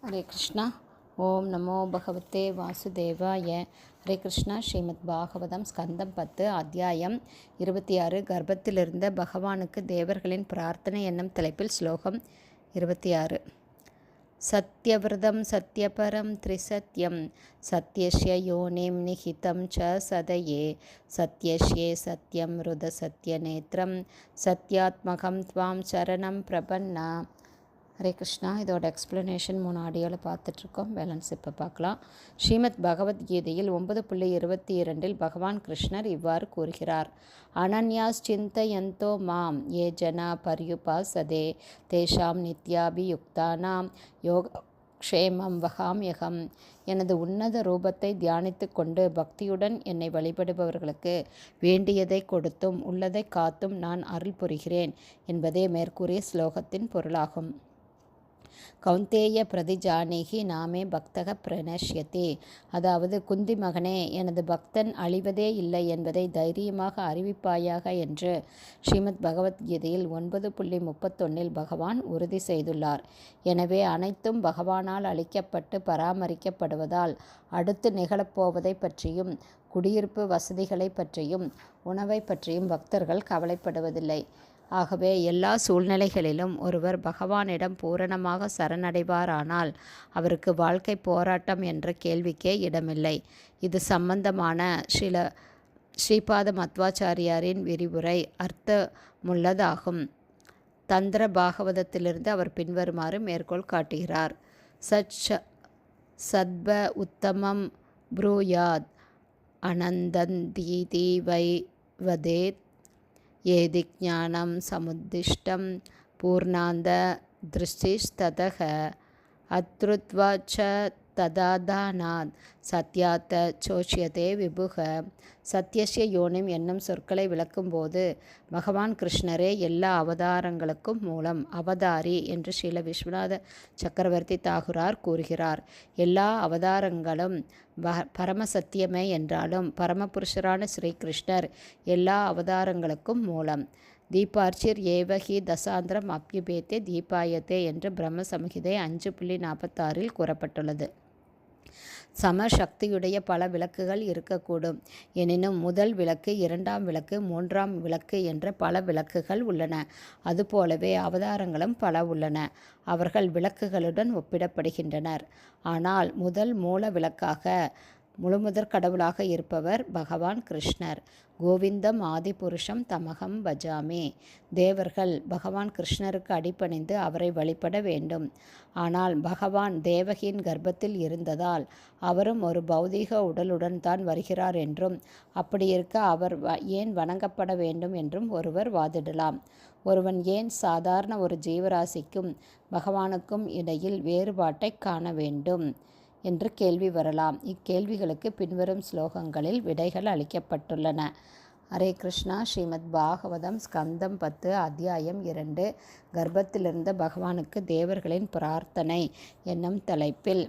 ஹரே கிருஷ்ணா. ஓம் நமோ பகவதே வாசுதேவாய. ஹரே கிருஷ்ணா. ஸ்ரீமத் பாகவதம் ஸ்கந்தம் 10 அத்தியாயம் 26 கர்ப்பத்திலிருந்த பகவானுக்கு தேவர்களின் பிரார்த்தனை என்னும் தலைப்பில் ஸ்லோகம் 26. சத்யவிரதம் சத்யபரம் த்ரிசத்யம் சத்யஸ்ய யோனிம் நிஹிதம் ச சதயே சத்யஸ்யே சத்யம் ருத சத்யநேத்ரம் சத்யாத்மகம் த்வாம் சரணம் பிரபன்னா. ஹரே கிருஷ்ணா. இதோட எக்ஸ்ப்ளனேஷன் 3 ஆடியோவில் பார்த்துட்ருக்கோம். பேலன்ஸ் இப்போ பார்க்கலாம். ஸ்ரீமத் பகவத்கீதையில் 9.22 பகவான் கிருஷ்ணர் இவ்வாறு கூறுகிறார். அனன்யாஸ் சிந்தயந்தோ மாம் ஏ ஜனா பர்யுபாசதே தேஷாம் நித்யாபியுக்தானாம் யோக க்ஷேமம் வகாம்யகம். எனது உன்னத ரூபத்தை தியானித்து கொண்டு பக்தியுடன் என்னை வழிபடுபவர்களுக்கு வேண்டியதை கொடுத்தும் உள்ளதை காத்தும் நான் அருள் புரிகிறேன் என்பதே மேற்கூறிய ஸ்லோகத்தின் பொருளாகும். கௌந்தேய பிரதிஜானேகி நாமே பக்தக பிரணஷ்யத்தே. அதாவது, குந்தி மகனே, எனது பக்தன் அழிவதே இல்லை என்பதை தைரியமாக அறிவிப்பாயாக என்று ஸ்ரீமத் பகவத்கீதையில் 9.31 பகவான் உறுதி செய்துள்ளார். எனவே அனைத்தும் பகவானால் அளிக்கப்பட்டு பராமரிக்கப்படுவதால் அடுத்து நிகழப்போவதை பற்றியும் குடியிருப்பு வசதிகளை பற்றியும் உணவை பற்றியும் பக்தர்கள் கவலைப்படுவதில்லை. ஆகவே எல்லா சூழ்நிலைகளிலும் ஒருவர் பகவானிடம் பூரணமாக சரணடைவாரானால் அவருக்கு வாழ்க்கை போராட்டம் என்ற கேள்விக்கே இடமில்லை. இது சம்பந்தமான ஸ்ரீபாத மத்வாச்சாரியாரின் விரிவுரை அர்த்தமுள்ளதாகும். தந்திர பாகவதத்திலிருந்து அவர் பின்வருமாறு மேற்கோள் காட்டுகிறார். சத்ப உத்தமம் ப்ரூயாத் அனந்தந்தீதி வை வதேத் ஏதி ஞானம் சமுத்திஷ்டம் பூர்ணாந்த திருஷ்டிஸ்ததக அத்ருத்வாச்ச ததாதானாத் சத்யாத்த சோஷ்யதே விபுக. சத்யஸ்ய யோனிம் என்னும் சொற்களை விளக்கும்போது பகவான் கிருஷ்ணரே எல்லா அவதாரங்களுக்கும் மூலம் அவதாரி என்று ஸ்ரீல விஸ்வநாத சக்கரவர்த்தி தாகுரார் கூறுகிறார். எல்லா அவதாரங்களும் பரமசத்தியமே என்றாலும் பரமபுருஷரான ஸ்ரீகிருஷ்ணர் எல்லா அவதாரங்களுக்கும் மூலம். தீபார்ச்சிர் ஏவகி தசாந்திரம் அப்யுபேத்தே தீபாயத்தே என்று பிரம்ம சம்ஹிதை 5.46 கூறப்பட்டுள்ளது. சமசக்தியுடைய பல விளக்குகள் இருக்கக்கூடும். எனினும் முதல் விளக்கு, 2ஆம் விளக்கு, 3ஆம் விளக்கு என்ற பல விளக்குகள் உள்ளன. அதுபோலவே அவதாரங்களும் பல உள்ளன. அவர்கள் விளக்குகளுடன் ஒப்பிடப்படுகின்றனர். ஆனால் முதல் மூல விளக்காக முழுமுதற் கடவுளாக இருப்பவர் பகவான் கிருஷ்ணர். கோவிந்தம் ஆதிபுருஷம் தமகம் பஜாமே. தேவர்கள் பகவான் கிருஷ்ணருக்கு அடிபணிந்து அவரை வழிபட வேண்டும். ஆனால் பகவான் தேவகியின் கர்ப்பத்தில் இருந்ததால் அவரும் ஒரு பௌதீக உடலுடன் தான் வருகிறார் என்றும் அப்படியிருக்க அவர் ஏன் வணங்கப்பட வேண்டும் என்றும் ஒருவர் வாதிடலாம். ஒருவன் ஏன் சாதாரண ஒரு ஜீவராசிக்கும் பகவானுக்கும் இடையில் வேறுபாட்டை காண வேண்டும் என்று கேள்வி வரலாம். இக்கேள்விகளுக்கு பின்வரும் ஸ்லோகங்களில் விடைகள் அளிக்கப்பட்டுள்ளன. ஹரே கிருஷ்ணா. ஸ்ரீமத் பாகவதம் ஸ்கந்தம் 10 அத்தியாயம் 2 கர்ப்பத்திலிருந்த பகவானுக்கு தேவர்களின் பிரார்த்தனை என்னும் தலைப்பில்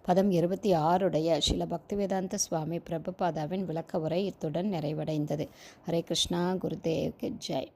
பதம் 26 ஸ்ரீல பக்திவேதாந்த சுவாமி பிரபுபாதாவின் விளக்க உரை இத்துடன் நிறைவடைந்தது. ஹரே கிருஷ்ணா. குருதேவ்க்கு ஜெய்.